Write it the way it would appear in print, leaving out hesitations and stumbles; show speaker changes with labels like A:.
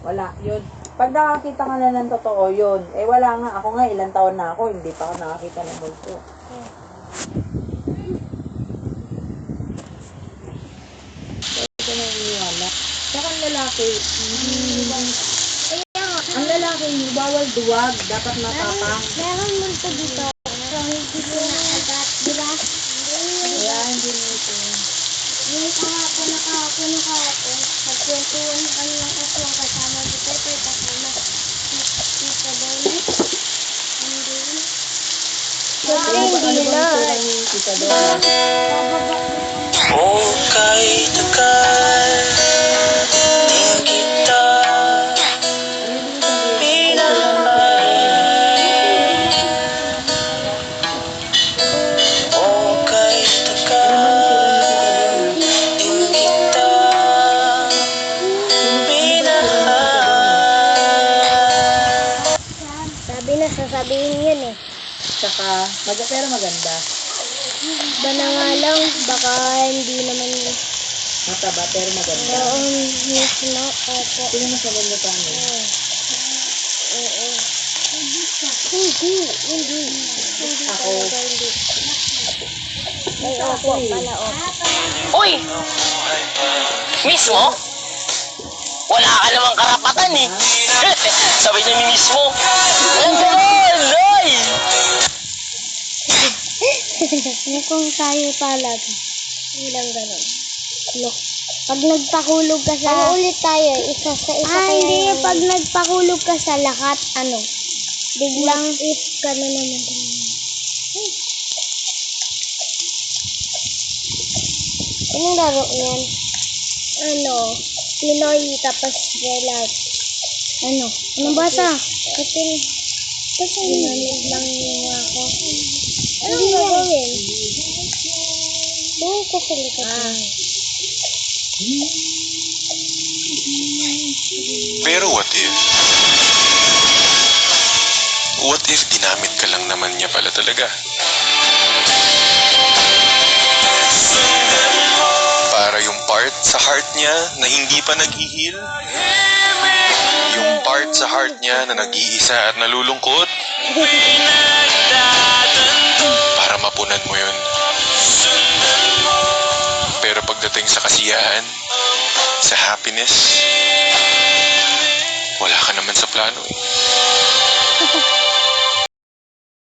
A: Wala, yun. Pag nakakita ka na ng totoo, yun. Eh, wala nga. Ako nga, ilang taon na ako, hindi pa ako nakakita ng multo. Ito na iniwala. Saka ang lalaki, ang lalaki, bawal duwag. Dapat matapang.
B: Meron multo dito. Pero hindi ko na agad. Diba?
A: Ayan, hindi nito.
B: Yung kahapon. Nagkwentuhan kami ng aswang kasama si Pepe, kasama Tita Donut. Hindi na.
A: Tita Dora.
C: Okay, tagal din kita minahal. Okay, tagal din kita minahal.
B: Sabi na, sasabihin yun eh.
A: Tsaka, pero maganda.
B: Ba na nga lang, baka hindi naman
A: Mataba, pero maganda.
B: mismo. Opo.
A: Tingnan mo sa ganda pa mo.
B: Oo. Hindi
A: Ako.
B: talaga, hindi. Ay, opo pala, opo.
C: Uy! Mismo? Wala ka namang karapatan eh. Sabi niya ni mismo. Walang ganon! Ay!
B: Mukhang tayo pala. Ilang ganun. Look. Pag nagpakulog ka sa... ulit tayo. Isa sa isa kaya... hindi. Pag nagpakulog ka sa lahat, biglang... if ka na naman. Anong laro yan? Pinoy tapos relat. Anong basa? Kasi nanonood lang ako. Anong gagawin? Doon ko sa likod.
D: Pero what if? What if ginamit ka lang naman niya pala talaga? Para yung part sa heart niya na hindi pa nag-heal? Yung part sa heart niya na nag-iisa at nalulungkot? Para mapunan mo yun. Pero pagdating sa kasiyahan, sa happiness, wala ka naman sa plano eh.